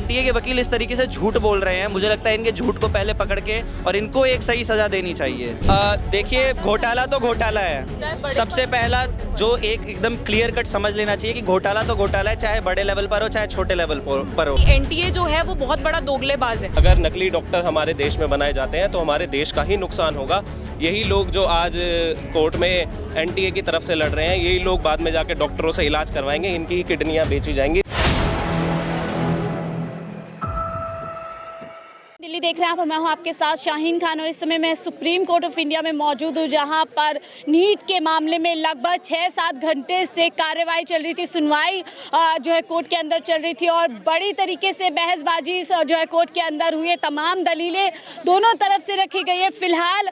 NTA के वकील इस तरीके से झूठ बोल रहे हैं, मुझे लगता है इनके झूठ को पहले पकड़ के और इनको एक सही सज़ा देनी चाहिए। देखिए, घोटाला तो घोटाला है। सबसे पहला जो एकदम क्लियर कट समझ लेना चाहिए कि घोटाला तो घोटाला है, चाहे बड़े लेवल पर हो चाहे छोटे लेवल पर हो। एनटीए जो है वो बहुत बड़ा दोगलेबाज है। अगर नकली डॉक्टर हमारे देश में बनाए जाते हैं तो हमारे देश का ही नुकसान होगा। यही लोग जो आज कोर्ट में एनटीए की तरफ से लड़ रहे हैं, यही लोग बाद में जाके डॉक्टरों से इलाज करवाएंगे, इनकी ही किडनियां बेची जाएंगी। दिल्ली देख रहे हैं आप और मैं हूं आपके साथ शाहीन खान और इस समय मैं सुप्रीम कोर्ट ऑफ इंडिया में मौजूद हूं, जहां पर नीट के मामले में लगभग 6-7 घंटे से कार्यवाही चल रही थी। सुनवाई जो है कोर्ट के अंदर चल रही थी और बड़ी तरीके से बहसबाजी जो है कोर्ट के अंदर हुई है। तमाम दलीलें दोनों तरफ से रखी गई है। फिलहाल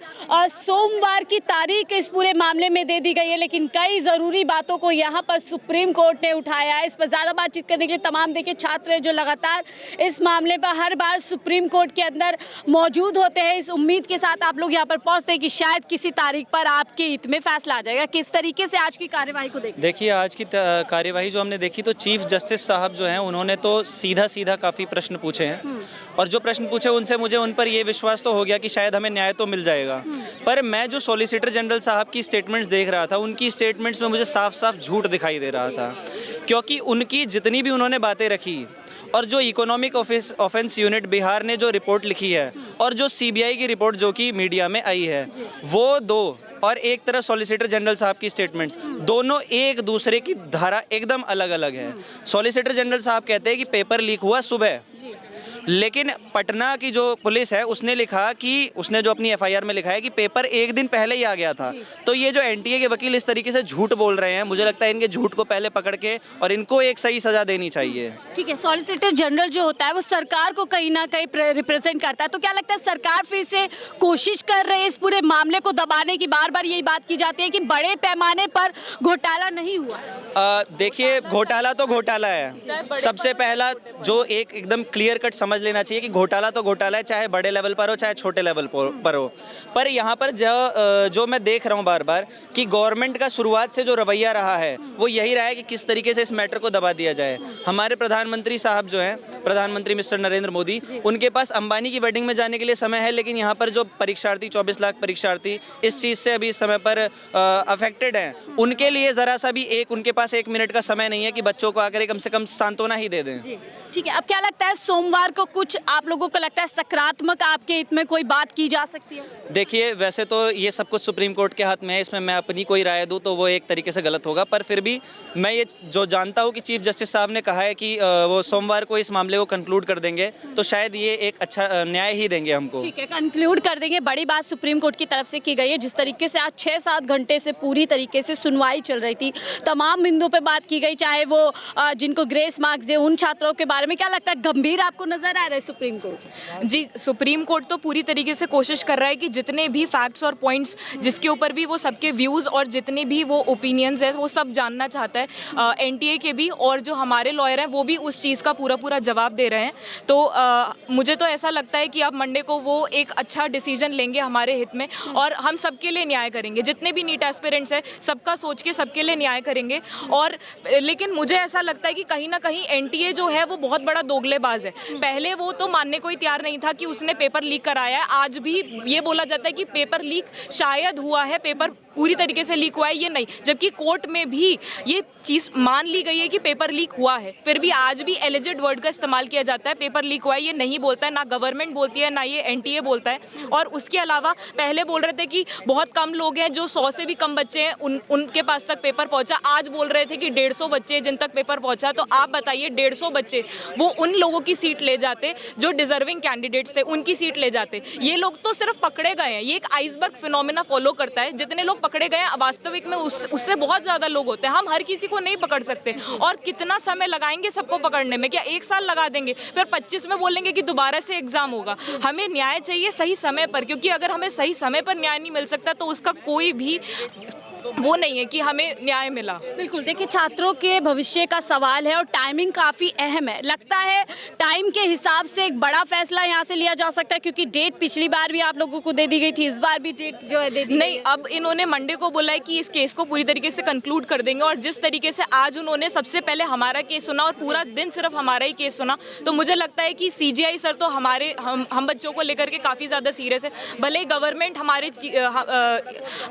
सोमवार की तारीख इस पूरे मामले में दे दी गई है, लेकिन कई ज़रूरी बातों को यहाँ पर सुप्रीम कोर्ट ने उठाया है। इस पर ज़्यादा बातचीत करने के लिए तमाम देखिए छात्र जो लगातार इस मामले पर हर बार सुप्रीम कोर्ट के अंदर मौजूद होते हैं, इस उम्मीद के साथ आप लोग यहाँ पर पहुंचते हैं कि शायद किसी तारीख पर आपके हित में फैसला आ जाएगा। किस तरीके से आज की कार्यवाही को देखिए, आज की कार्यवाही जो हमने देखी तो चीफ जस्टिस साहब जो हैं उन्होंने तो सीधा काफ़ी प्रश्न पूछे हैं और जो प्रश्न पूछे उनसे मुझे उन पर ये विश्वास तो हो गया कि शायद हमें न्याय तो मिल जाएगा। पर मैं जो सॉलिसिटर जनरल साहब की स्टेटमेंट्स देख रहा था, उनकी स्टेटमेंट्स में मुझे साफ साफ झूठ दिखाई दे रहा था, क्योंकि उनकी जितनी भी उन्होंने बातें रखी और जो इकोनॉमिक ऑफेंस यूनिट बिहार ने जो रिपोर्ट लिखी है और जो सीबीआई की रिपोर्ट जो कि मीडिया में आई है, वो दो और एक तरफ सॉलिसिटर जनरल साहब की स्टेटमेंट्स, दोनों एक दूसरे की धारा एकदम अलग अलग है। सॉलिसिटर जनरल साहब कहते हैं कि पेपर लीक हुआ सुबह, लेकिन पटना की जो पुलिस है उसने लिखा कि उसने जो अपनी एफआईआर में लिखा है कि पेपर एक दिन पहले ही आ गया था। तो ये जो एनटीए के वकील इस तरीके से झूठ बोल रहे हैं, मुझे लगता है इनके झूठ को पहले पकड़ के और इनको एक सही सज़ा देनी चाहिए। ठीक है, सॉलिसिटर जनरल जो होता है वो सरकार को कहीं ना कहीं रिप्रेजेंट करता है, तो क्या लगता है सरकार फिर से कोशिश कर रही है इस पूरे मामले को दबाने की? बार बार यही बात की जाती है कि बड़े पैमाने पर घोटाला नहीं हुआ। देखिए, घोटाला तो घोटाला है। सबसे पहला जो एकदम क्लियर कट समझ लेना चाहिए कि घोटाला तो घोटाला है, चाहे बड़े लेवल पर हो चाहे छोटे लेवल पर हो। पर यहाँ पर जो मैं देख रहा हूँ बार बार कि गवर्नमेंट का शुरुआत से जो रवैया रहा है वो यही रहा है कि किस तरीके से इस मैटर को दबा दिया जाए। हमारे प्रधानमंत्री साहब जो हैं, प्रधानमंत्री मिस्टर नरेंद्र मोदी, उनके पास अंबानी की वेडिंग में जाने के लिए समय है, लेकिन यहाँ पर जो परीक्षार्थी 24 लाख परीक्षार्थी इस चीज़ से अभी इस समय पर अफेक्टेड हैं, उनके लिए ज़रा सा भी उनके पास 1 मिनट का समय नहीं है कि बच्चों को आकर कम से कम सांत्वना ही दे दें। ठीक है, अब क्या लगता है सोमवार को कुछ आप लोगों को लगता है सकारात्मक आपके हित में कोई बात की जा सकती है? देखिए, वैसे तो ये सब कुछ सुप्रीम कोर्ट के हाथ में है, इसमें मैं अपनी कोई राय दूं तो वो एक तरीके से गलत होगा। पर फिर भी मैं ये जो जानता हूं कि चीफ जस्टिस साहब ने कहा है कि वो सोमवार को इस मामले को कंक्लूड कर देंगे, तो शायद ये एक अच्छा न्याय ही देंगे हमको। ठीक है, कंक्लूड कर देंगे। बड़ी बात सुप्रीम कोर्ट की तरफ से की गई है। जिस तरीके से आज 6-7 घंटे से पूरी तरीके से सुनवाई चल रही थी, तमाम बिंदुओं पर बात की गई, चाहे वो जिनको ग्रेस मार्क्स दे उन छात्रों के बारे में, क्या लगता है गंभीर आपको नजर आ रहा है सुप्रीम कोर्ट? जी, सुप्रीम कोर्ट तो पूरी तरीके से कोशिश कर रहा है कि जितने भी फैक्ट्स और पॉइंट्स जिसके ऊपर भी वो सबके व्यूज़ और जितने भी वो ओपिनियंस हैं वो सब जानना चाहता है। एनटीए के भी और जो हमारे लॉयर हैं वो भी उस चीज़ का पूरा जवाब दे रहे हैं। तो मुझे तो ऐसा लगता है कि अब मंडे को वो एक अच्छा डिसीजन लेंगे हमारे हित में और हम सबके लिए न्याय करेंगे। जितने भी नीट एस्पिरेंट्स हैं सबका सोच के सबके लिए न्याय करेंगे। और लेकिन मुझे ऐसा लगता है कि कहीं ना कहीं एनटीए जो है वो बहुत बड़ा दोगलेबाज है। पहले वो तो मानने को ही तैयार नहीं था कि उसने पेपर लीक कराया है। आज भी ये बोला जाता है कि पेपर लीक शायद हुआ है, पेपर पूरी तरीके से लीक हुआ है ये नहीं, जबकि कोर्ट में भी ये चीज़ मान ली गई है कि पेपर लीक हुआ है। फिर भी आज भी एलिजिड वर्ड का इस्तेमाल किया जाता है। पेपर लीक हुआ है ये नहीं बोलता है, ना गवर्नमेंट बोलती है ना ये एनटीए बोलता है। और उसके अलावा पहले बोल रहे थे कि बहुत कम लोग हैं, जो 100 से भी कम बच्चे हैं उनके पास तक पेपर पहुंचा। आज बोल रहे थे कि 150 बच्चे जिन तक पेपर पहुंचा। तो आप बताइए, 150 बच्चे वो उन लोगों की सीट ले जाते जो डिजर्विंग कैंडिडेट्स थे, उनकी सीट ले जाते। ये लोग तो सिर्फ पकड़े गए हैं। ये एक आइसबर्ग फिनोमेना फॉलो करता है। जितने लोग पकड़े गए हैं वास्तविक में उससे बहुत ज़्यादा लोग होते हैं। हम हर किसी को नहीं पकड़ सकते। और कितना समय लगाएंगे सबको पकड़ने में? क्या 1 साल लगा देंगे, फिर 25 में बोलेंगे कि दोबारा से एग्जाम होगा? हमें न्याय चाहिए सही समय पर, क्योंकि अगर हमें सही समय पर न्याय नहीं मिल सकता तो उसका कोई भी वो नहीं है कि हमें न्याय मिला। बिल्कुल, देखिए छात्रों के भविष्य का सवाल है और टाइमिंग काफ़ी अहम है। लगता है टाइम के हिसाब से एक बड़ा फैसला यहाँ से लिया जा सकता है, क्योंकि डेट पिछली बार भी आप लोगों को दे दी गई थी, इस बार भी डेट जो है दे दी नहीं, अब इन्होंने मंडे को बोला है कि इस केस को पूरी तरीके से कंक्लूड कर देंगे, और जिस तरीके से आज उन्होंने सबसे पहले हमारा केस सुना और पूरा दिन सिर्फ हमारा ही केस सुना, तो मुझे लगता है कि सीजीआई सर तो हम बच्चों को लेकर के काफ़ी ज़्यादा सीरियस है। भले ही गवर्नमेंट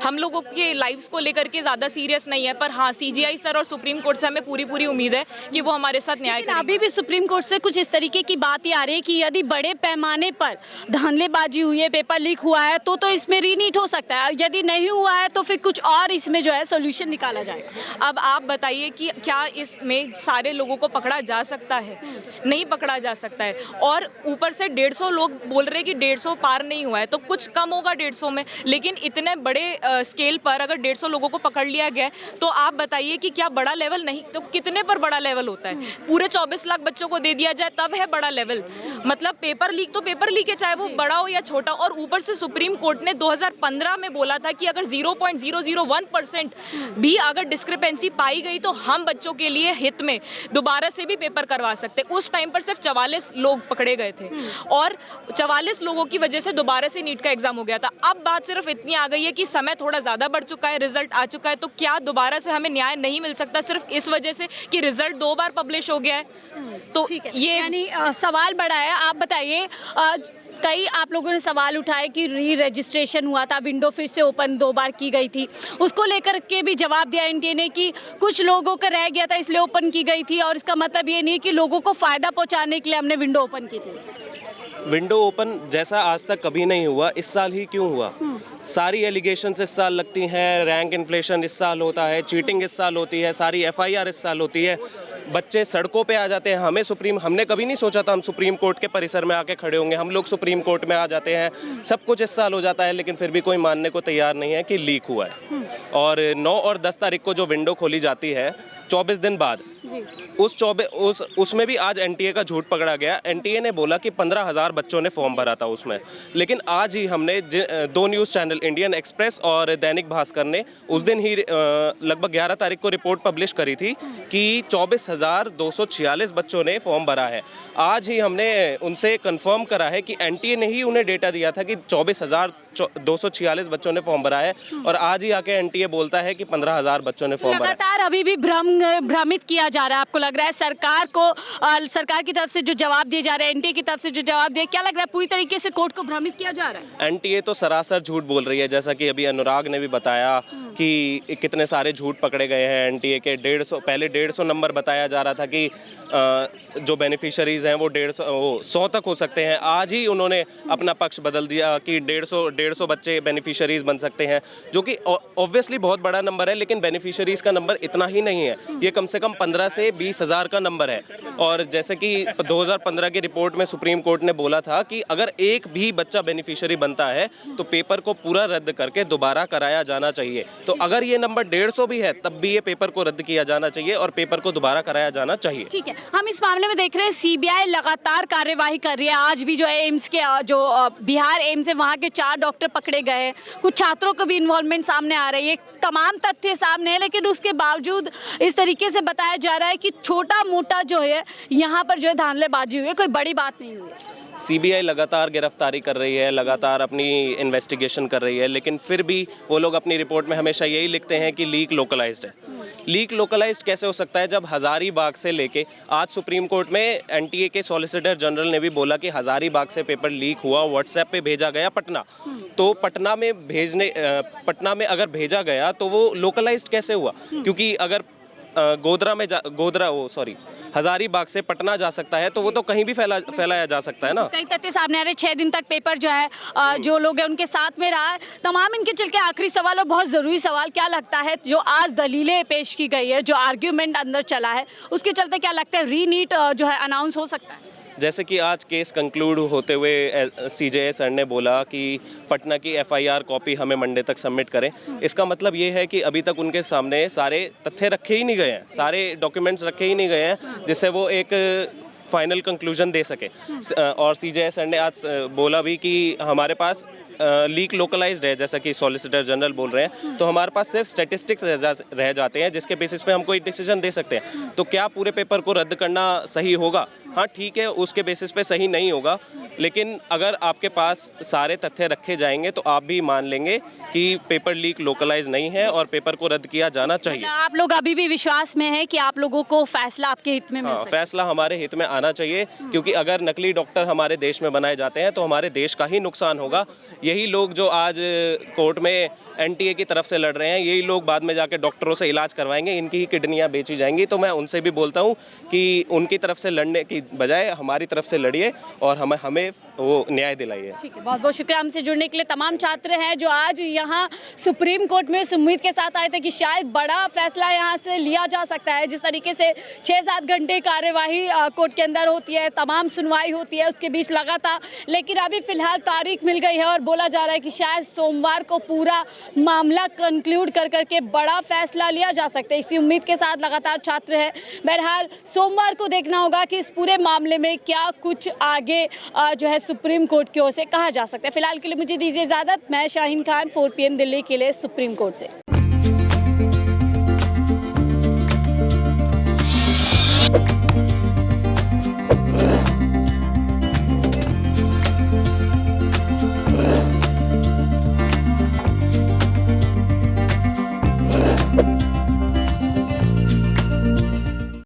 हम लोगों के लाइव्स को लेकर के ज़्यादा सीरियस नहीं है, पर हाँ, सीजीआई सर और सुप्रीम कोर्ट से हमें पूरी उम्मीद है कि वो हमारे साथ न्याय लेकिन करेंगे। अभी भी सुप्रीम कोर्ट से कुछ इस तरीके की बात ही आ रही है कि यदि बड़े पैमाने पर धांधलीबाजी हुई है, पेपर लीक हुआ है, तो इसमें रीनीट हो सकता है। यदि नहीं हुआ है तो फिर कुछ और इसमें जो है सोल्यूशन निकाला जाएगा। अब आप बताइए कि क्या इसमें सारे लोगों को पकड़ा जा सकता है? नहीं पकड़ा जा सकता है। और ऊपर से 150 लोग बोल रहे हैं कि 150 पार नहीं हुआ है, तो कुछ कम होगा 150 में, लेकिन इतने बड़े स्केल पर अगर 150 लोगों को पकड़ लिया गया है, तो आप बताइए कि क्या बड़ा लेवल नहीं, तो कितने पर बड़ा लेवल होता है? पूरे 24 लाख बच्चों को दे दिया जाए तब है बड़ा लेवल। मतलब पेपर लीक तो पेपर लीक है, चाहे वो बड़ा हो या छोटा। और ऊपर से सुप्रीम कोर्ट ने 2015 में बोला था कि अगर 0.001% भी अगर डिस्क्रिपेंसी पाई गई तो हम बच्चों के लिए हित में दोबारा से भी पेपर करवा सकते। उस टाइम पर सिर्फ 44 लोग पकड़े गए थे और 44 लोगों की वजह से दोबारा से नीट का एग्जाम हो गया था। अब बात सिर्फ इतनी आ गई है कि समय थोड़ा ज़्यादा बढ़ चुका है, रिजल्ट आ चुका है, तो क्या दोबारा से हमें न्याय नहीं मिल सकता सिर्फ इस वजह से कि रिजल्ट 2 बार पब्लिश हो गया है? तो ये यानी सवाल बड़ा है। आप बताइए, कई आप लोगों ने सवाल उठाए कि री रजिस्ट्रेशन हुआ था, विंडो फिर से ओपन 2 बार की गई थी, उसको लेकर के भी जवाब दिया एनटीए ने कि कुछ लोगों का रह गया था इसलिए ओपन की गई थी, और इसका मतलब ये नहीं कि लोगों को फ़ायदा पहुंचाने के लिए हमने विंडो ओपन की थी। विंडो ओपन जैसा आज तक कभी नहीं हुआ, इस साल ही क्यों हुआ? सारी एलिगेशंस इस साल लगती हैं, रैंक इन्फ्लेशन इस साल होता है, चीटिंग इस साल होती है, सारी एफआईआर इस साल होती है, बच्चे सड़कों पे आ जाते हैं। हमने कभी नहीं सोचा था हम सुप्रीम कोर्ट के परिसर में आके खड़े होंगे, हम लोग सुप्रीम कोर्ट में आ जाते हैं, सब कुछ इस साल हो जाता है, लेकिन फिर भी कोई मानने को तैयार नहीं है कि लीक हुआ है। और 9 और 10 तारीख को जो विंडो खोली जाती है 24 दिन बाद, उसमें भी आज एनटीए का झूठ पकड़ा गया। एनटीए ने बोला कि 15,000 बच्चों ने फॉर्म भरा था उसमें, लेकिन आज ही हमने 2 न्यूज़ चैनल इंडियन एक्सप्रेस और दैनिक भास्कर ने उस दिन ही लगभग 11 तारीख को रिपोर्ट पब्लिश करी थी कि 24,246 बच्चों ने फॉर्म भरा है। आज ही हमने उनसे कंफर्म करा है कि एनटीए ने ही उन्हें डेटा दिया था कि 24,246 बच्चों ने फॉर्म भरा है, और आज ही आके एनटीए बोलता है कि 15,000 बच्चों ने फॉर्म भरा है। लगातार अभी भी भ्रमित किया जा रहा है। आपको लग रहा है सरकार की तरफ से जो जवाब दिए जा रहे हैं, एनटीए की तरफ से जो जवाब दिए, क्या लग रहा है पूरी तरीके से कोर्ट को भ्रमित किया जा रहा है? एनटीए तो सरासर झूठ बोल रही है, जैसा कि अभी अनुराग ने भी बताया कि कितने सारे झूठ पकड़े गए हैं एनटीए के। 150 नंबर बताया जा रहा था कि जो बेनिफिशरीज हैं वो 100 तक हो सकते हैं। आज ही उन्होंने अपना पक्ष बदल दिया कि 150 बच्चे बेनिफिशरीज बन सकते हैं, जो कि ऑब्वियसली बहुत बड़ा नंबर है, लेकिन बेनिफिशरीज का नंबर इतना ही नहीं है, ये कम से कम 15 से 20,000 का नंबर है। और जैसे कि 2015 की रिपोर्ट में सुप्रीम कोर्ट ने बोला था कि अगर एक भी बच्चा बेनिफिशियरी बनता है तो पेपर को पूरा रद्द करके दोबारा कराया जाना चाहिए। तो अगर ये नंबर 150 भी है तब भी ये पेपर को रद्द किया जाना चाहिए और पेपर को दोबारा कराया जाना चाहिए। ठीक है, हम इस मामले में देख रहे हैं सीबीआई लगातार कार्यवाही कर रही है। आज भी जो है एम्स के जो बिहार एम्स है वहाँ के 4 डॉक्टर पकड़े गए हैं, कुछ छात्रों को भी इन्वॉल्वमेंट सामने आ रही है, तमाम तथ्य सामने है, लेकिन उसके बावजूद इस तरीके से बताया जा रहा है कि छोटा मोटा जो है यहाँ पर जो है धांधलेबाजी हुई है, कोई बड़ी बात नहीं हुई है। सीबीआई लगातार गिरफ्तारी कर रही है, लगातार अपनी इन्वेस्टिगेशन कर रही है, लेकिन फिर भी वो लोग अपनी रिपोर्ट में हमेशा यही लिखते हैं कि लीक लोकलाइज्ड है। लीक लोकलाइज्ड कैसे हो सकता है जब हज़ारीबाग से लेके आज सुप्रीम कोर्ट में एनटीए के सॉलिसिटर जनरल ने भी बोला कि हज़ारीबाग से पेपर लीक हुआ, व्हाट्सएप पे भेजा गया पटना। तो पटना में अगर भेजा गया तो वो लोकलाइज्ड कैसे हुआ? क्योंकि अगर हजारीबाग से पटना जा सकता है तो वो तो कहीं भी फैलाया जा सकता है ना। कई तथ्य सामने आ रहे, 6 दिन तक पेपर जो है जो लोग हैं उनके साथ में रहा है। तमाम इनके चल के आखिरी सवाल और बहुत ज़रूरी सवाल, क्या लगता है जो आज दलीलें पेश की गई है, जो आर्ग्यूमेंट अंदर चला है, उसके चलते क्या लगता है रीनीट जो है अनाउंस हो सकता है? जैसे कि आज केस कंक्लूड होते हुए सीजेए सर ने बोला कि पटना की एफआईआर कॉपी हमें मंडे तक सबमिट करें। इसका मतलब ये है कि अभी तक उनके सामने सारे तथ्य रखे ही नहीं गए हैं, सारे डॉक्यूमेंट्स रखे ही नहीं गए हैं, जिससे वो एक फाइनल कंक्लूजन दे सके। और CJSR ने आज बोला भी कि हमारे पास लीक लोकलाइज्ड है, जैसा कि सॉलिसिटर जनरल बोल रहे हैं, तो हमारे पास सिर्फ स्टैटिस्टिक्स रह जाते हैं जिसके बेसिस पे हम कोई डिसीजन दे सकते हैं। तो क्या पूरे पेपर को रद्द करना सही होगा? हाँ ठीक है, उसके बेसिस पे सही नहीं होगा, लेकिन अगर आपके पास सारे तथ्य रखे जाएंगे तो आप भी मान लेंगे कि पेपर लीक लोकलाइज नहीं है और पेपर को रद्द किया जाना चाहिए। आप लोग अभी भी विश्वास में हैं कि आप लोगों को फैसला आपके हित में मिल हाँ, सकता है? फैसला हमारे हित में आना चाहिए, क्योंकि अगर नकली डॉक्टर हमारे देश में बनाए जाते हैं तो हमारे देश का ही नुकसान होगा। यही लोग जो आज कोर्ट में NTA की तरफ से लड़ रहे हैं, यही लोग बाद में जाके डॉक्टरों से इलाज करवाएंगे, इनकी ही किडनियाँ बेची जाएंगी। तो मैं उनसे भी बोलता हूँ कि उनकी तरफ से लड़ने की बजाय हमारी तरफ से लड़िए और हमें वो न्याय दिलाइए। ठीक है, बहुत बहुत शुक्रिया हमसे जुड़ने के लिए। तमाम छात्र हैं जो आज यहाँ सुप्रीम कोर्ट में इस उम्मीद के साथ आए थे कि शायद बड़ा फैसला यहाँ से लिया जा सकता है। जिस तरीके से 6-7 घंटे कार्यवाही कोर्ट के अंदर होती है, तमाम सुनवाई होती है, उसके बीच लगा था, लेकिन अभी फिलहाल तारीख मिल गई है और बोला जा रहा है कि शायद सोमवार को पूरा मामला कंक्लूड कर करके बड़ा फैसला लिया जा सकता है। इसी उम्मीद के साथ लगातार छात्र हैं। बहरहाल सोमवार को देखना होगा कि इस पूरे मामले में क्या कुछ आगे जो है सुप्रीम कोर्ट की ओर से कहा जा सकता है। फिलहाल के लिए मुझे दीजिए इजाजत। मैं शाहीन खान, 4 PM दिल्ली के लिए सुप्रीम कोर्ट से।